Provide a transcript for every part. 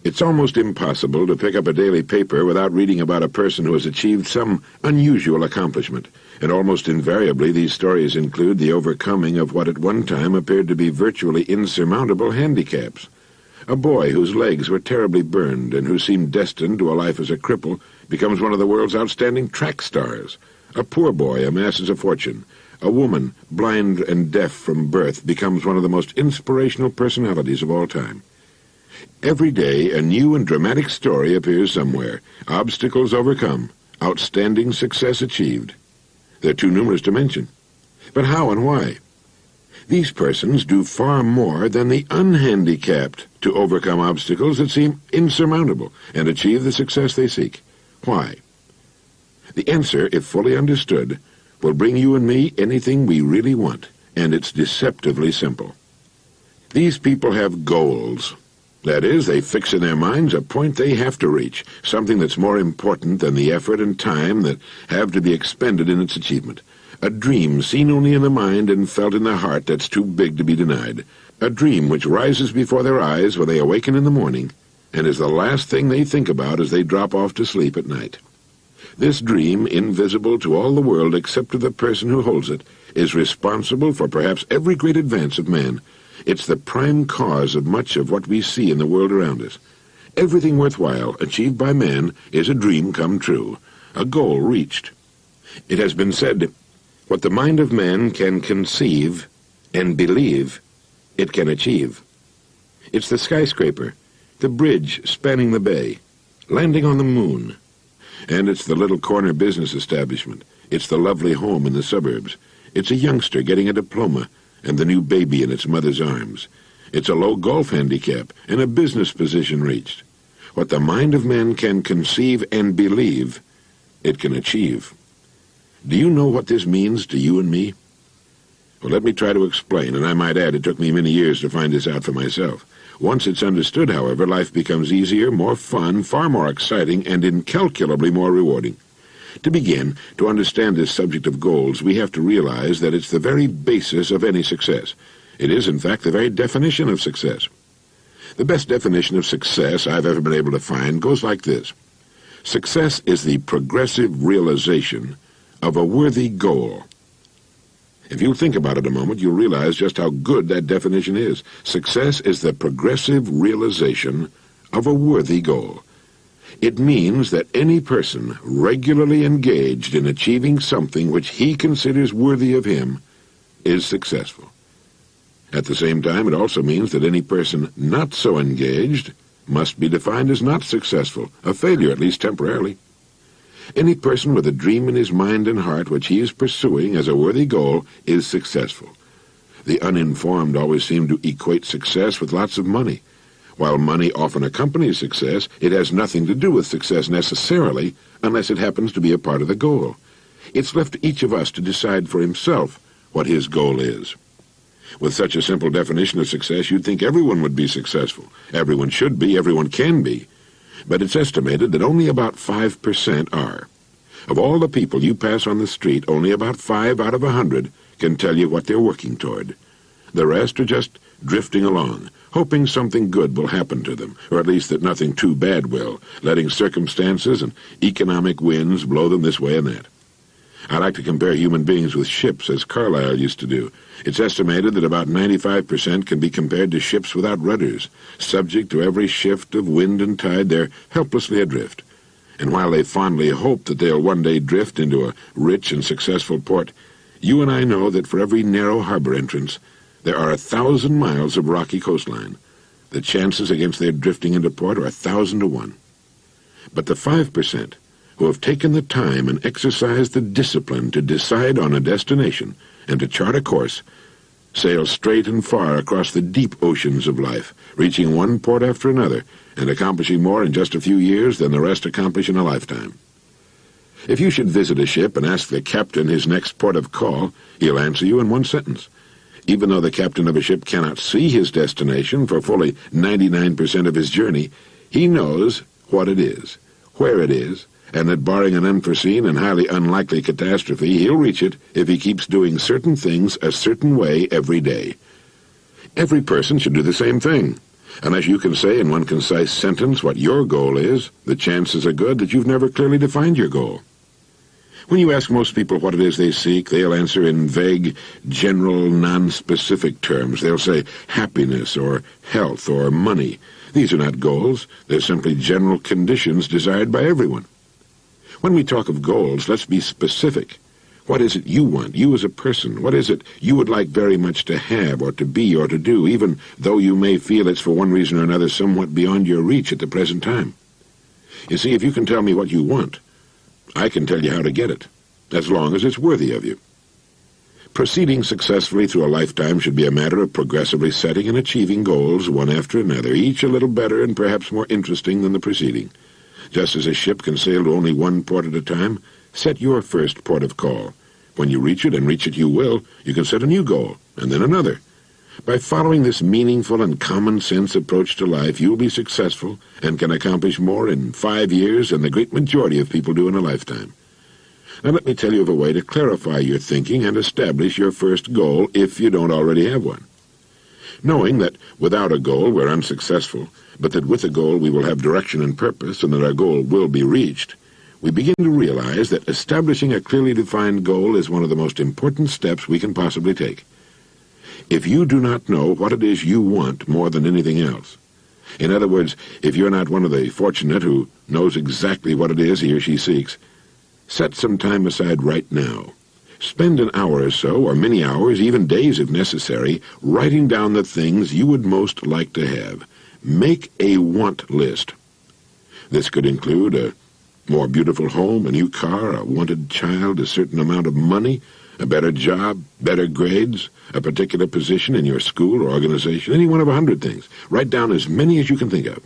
It's almost impossible to pick up a daily paper without reading about a person who has achieved some unusual accomplishment, and almost invariably these stories include the overcoming of what at one time appeared to be virtually insurmountable handicaps. A boy whose legs were terribly burned and who seemed destined to a life as a cripple becomes one of the world's outstanding track stars. A poor boy amasses a fortune. A woman, blind and deaf from birth, becomes one of the most inspirational personalities of all time. Every day, a new and dramatic story appears somewhere. Obstacles overcome. Outstanding success achieved. They're too numerous to mention. But how and why? These persons do far more than the unhandicapped to overcome obstacles that seem insurmountable and achieve the success they seek. Why? The answer, if fully understood, will bring you and me anything we really want, and it's deceptively simple. These people have goals. That is, they fix in their minds a point they have to reach, something that's more important than the effort and time that have to be expended in its achievement. A dream seen only in the mind and felt in the heart that's too big to be denied. A dream which rises before their eyes when they awaken in the morning and is the last thing they think about as they drop off to sleep at night. This dream, invisible to all the world except to the person who holds it, is responsible for perhaps every great advance of man. It's the prime cause of much of what we see in the world around us. Everything worthwhile achieved by man is a dream come true, a goal reached. It has been said, what the mind of man can conceive and believe, it can achieve. It's the skyscraper, the bridge spanning the bay, landing on the moon. And it's the little corner business establishment. It's the lovely home in the suburbs. It's a youngster getting a diploma and the new baby in its mother's arms. It's a low golf handicap and a business position reached. What the mind of man can conceive and believe, it can achieve. Do you know what this means to you and me? Well, let me try to explain, and I might add it took me many years to find this out for myself. Once it's understood, however, life becomes easier, more fun, far more exciting, and incalculably more rewarding. To begin, to understand this subject of goals, we have to realize that it's the very basis of any success. It is, in fact, the very definition of success. The best definition of success I've ever been able to find goes like this. Success is the progressive realization of a worthy goal. If you think about it a moment, you'll realize just how good that definition is. Success is the progressive realization of a worthy goal. It means that any person regularly engaged in achieving something which he considers worthy of him is successful. At the same time, it also means that any person not so engaged must be defined as not successful, a failure at least temporarily. Any person with a dream in his mind and heart which he is pursuing as a worthy goal is successful. The uninformed always seem to equate success with lots of money. While money often accompanies success, it has nothing to do with success necessarily unless it happens to be a part of the goal. It's left to each of us to decide for himself what his goal is. With such a simple definition of success, you'd think everyone would be successful. Everyone should be, everyone can be. But it's estimated that only about 5% are. Of all the people you pass on the street, only about 5 out of 100 can tell you what they're working toward. The rest are just drifting along, hoping something good will happen to them, or at least that nothing too bad will, letting circumstances and economic winds blow them this way and that. I like to compare human beings with ships, as Carlyle used to do. It's estimated that about 95% can be compared to ships without rudders. Subject to every shift of wind and tide, they're helplessly adrift. And while they fondly hope that they'll one day drift into a rich and successful port, you and I know that for every narrow harbor entrance, there are 1,000 miles of rocky coastline. The chances against their drifting into port are 1,000 to 1. But the 5% who have taken the time and exercised the discipline to decide on a destination and to chart a course, sail straight and far across the deep oceans of life, reaching one port after another and accomplishing more in just a few years than the rest accomplish in a lifetime. If you should visit a ship and ask the captain his next port of call, he'll answer you in one sentence. Even though the captain of a ship cannot see his destination for fully 99% of his journey, he knows what it is, where it is, and that barring an unforeseen and highly unlikely catastrophe, he'll reach it if he keeps doing certain things a certain way every day. Every person should do the same thing. Unless you can say in one concise sentence what your goal is, the chances are good that you've never clearly defined your goal. When you ask most people what it is they seek, they'll answer in vague, general, non-specific terms. They'll say happiness or health or money. These are not goals. They're simply general conditions desired by everyone. When we talk of goals, let's be specific. What is it you want, you as a person? What is it you would like very much to have or to be or to do, even though you may feel it's for one reason or another somewhat beyond your reach at the present time? You see, if you can tell me what you want, I can tell you how to get it, as long as it's worthy of you. Proceeding successfully through a lifetime should be a matter of progressively setting and achieving goals one after another, each a little better and perhaps more interesting than the preceding. Just as a ship can sail to only one port at a time, set your first port of call. When you reach it, and reach it you will, you can set a new goal, and then another. By following this meaningful and common-sense approach to life, you'll be successful and can accomplish more in 5 years than the great majority of people do in a lifetime. Now let me tell you of a way to clarify your thinking and establish your first goal if you don't already have one. Knowing that without a goal we're unsuccessful, but that with a goal we will have direction and purpose and that our goal will be reached, we begin to realize that establishing a clearly defined goal is one of the most important steps we can possibly take. If you do not know what it is you want more than anything else, in other words, if you're not one of the fortunate who knows exactly what it is he or she seeks, set some time aside right now. Spend an hour or so, or many hours, even days if necessary, writing down the things you would most like to have. Make a want list. This could include a more beautiful home, a new car, a wanted child, a certain amount of money, a better job, better grades, a particular position in your school or organization, any one of 100 things. Write down as many as you can think of.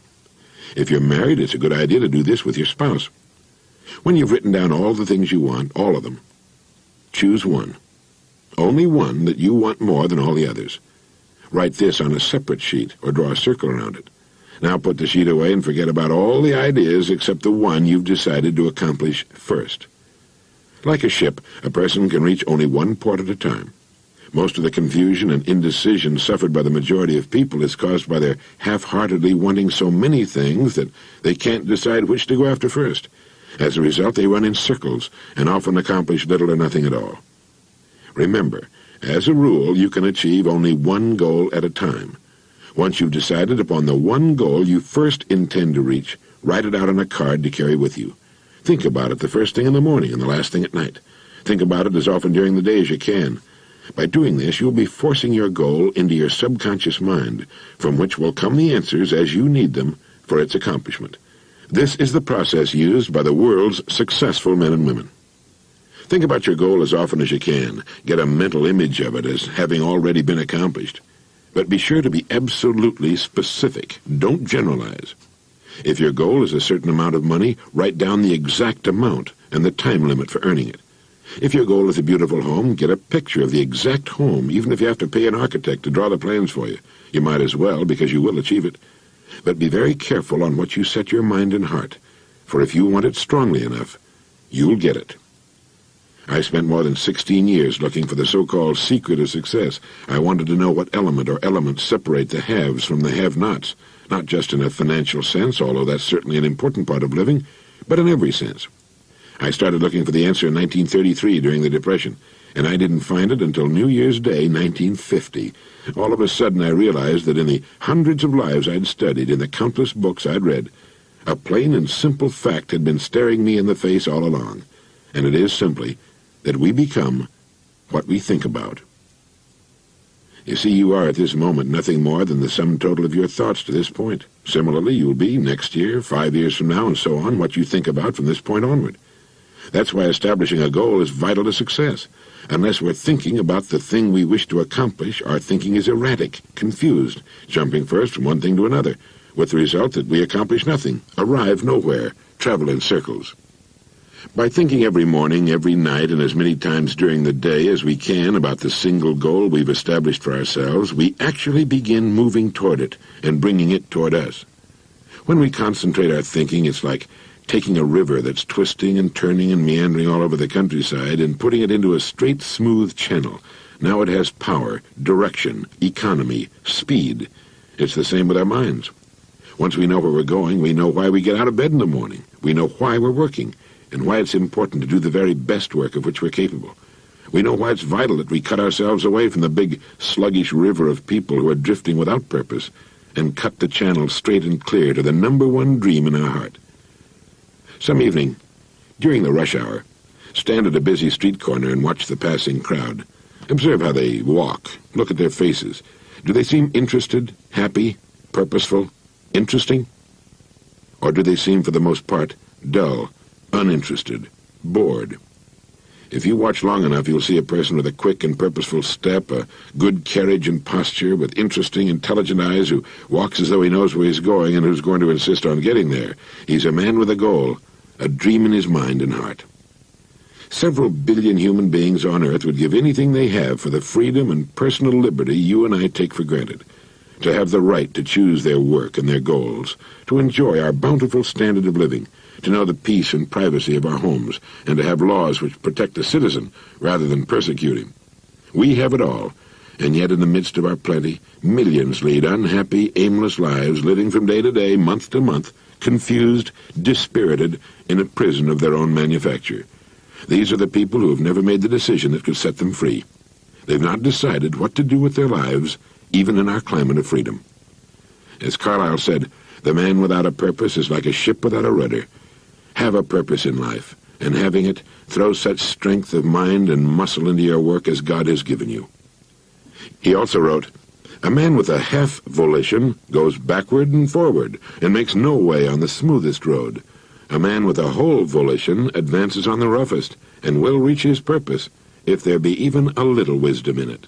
If you're married, it's a good idea to do this with your spouse. When you've written down all the things you want, all of them, choose one. Only one that you want more than all the others. Write this on a separate sheet or draw a circle around it. Now put the sheet away and forget about all the ideas except the one you've decided to accomplish first. Like a ship, a person can reach only one port at a time. Most of the confusion and indecision suffered by the majority of people is caused by their half-heartedly wanting so many things that they can't decide which to go after first. As a result, they run in circles and often accomplish little or nothing at all. Remember, as a rule, you can achieve only one goal at a time. Once you've decided upon the one goal you first intend to reach, write it out on a card to carry with you. Think about it the first thing in the morning and the last thing at night. Think about it as often during the day as you can. By doing this, you'll be forcing your goal into your subconscious mind, from which will come the answers as you need them for its accomplishment. This is the process used by the world's successful men and women. Think about your goal as often as you can. Get a mental image of it as having already been accomplished. But be sure to be absolutely specific. Don't generalize. If your goal is a certain amount of money, write down the exact amount and the time limit for earning it. If your goal is a beautiful home, get a picture of the exact home, even if you have to pay an architect to draw the plans for you. You might as well, because you will achieve it. But be very careful on what you set your mind and heart, for if you want it strongly enough, you'll get it. I spent more than 16 years looking for the so-called secret of success. I wanted to know what element or elements separate the haves from the have-nots, not just in a financial sense, although that's certainly an important part of living, but in every sense. I started looking for the answer in 1933 during the Depression, and I didn't find it until New Year's Day, 1950. All of a sudden I realized that in the hundreds of lives I'd studied, in the countless books I'd read, a plain and simple fact had been staring me in the face all along, and it is simply that we become what we think about. You see, you are at this moment nothing more than the sum total of your thoughts to this point. Similarly, you'll be next year, 5 years from now, and so on, what you think about from this point onward. That's why establishing a goal is vital to success. Unless we're thinking about the thing we wish to accomplish, our thinking is erratic, confused, jumping first from one thing to another, with the result that we accomplish nothing, arrive nowhere, travel in circles. By thinking every morning, every night, and as many times during the day as we can about the single goal we've established for ourselves, we actually begin moving toward it and bringing it toward us. When we concentrate our thinking, it's like taking a river that's twisting and turning and meandering all over the countryside and putting it into a straight, smooth channel. Now it has power, direction, economy, speed, It's the same with our minds. Once we know where we're going, we know why we get out of bed in the morning. We know why we're working, and why it's important to do the very best work of which we're capable. We know why it's vital that we cut ourselves away from the big, sluggish river of people who are drifting without purpose, and cut the channel straight and clear to the number one dream in our heart. Some evening, during the rush hour, stand at a busy street corner and watch the passing crowd. Observe how they walk. Look at their faces. Do they seem interested, happy, purposeful, interesting? Or do they seem, for the most part, dull, uninterested, bored? If you watch long enough, you'll see a person with a quick and purposeful step, a good carriage and posture, with interesting, intelligent eyes, who walks as though he knows where he's going and who's going to insist on getting there. He's a man with a goal, a dream in his mind and heart. Several billion human beings on Earth would give anything they have for the freedom and personal liberty you and I take for granted, to have the right to choose their work and their goals, to enjoy our bountiful standard of living, to know the peace and privacy of our homes, and to have laws which protect the citizen rather than persecute him. We have it all, and yet in the midst of our plenty, millions lead unhappy, aimless lives, living from day to day, month to month, confused, dispirited, in a prison of their own manufacture. These are the people who have never made the decision that could set them free. They've not decided what to do with their lives, even in our climate of freedom. As Carlyle said, the man without a purpose is like a ship without a rudder. Have a purpose in life, and having it, throw such strength of mind and muscle into your work as God has given you. He also wrote, "A man with a half volition goes backward and forward, and makes no way on the smoothest road. A man with a whole volition advances on the roughest, and will reach his purpose, if there be even a little wisdom in it."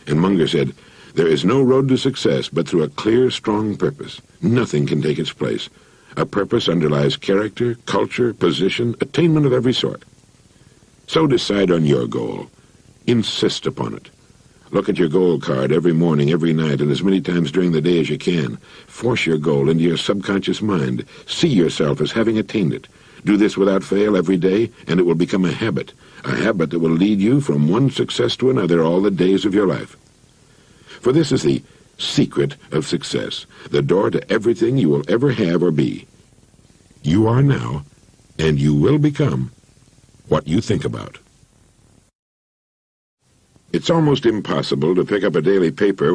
And Munger said, "There is no road to success but through a clear, strong purpose. Nothing can take its place. A purpose underlies character, culture, position, attainment of every sort. So decide on your goal. Insist upon it. Look at your goal card every morning, every night, and as many times during the day as you can. Force your goal into your subconscious mind. See yourself as having attained it. Do this without fail every day, and it will become a habit that will lead you from one success to another all the days of your life. For this is the secret of success, the door to everything you will ever have or be. You are now, and you will become, what you think about." It's almost impossible to pick up a daily paper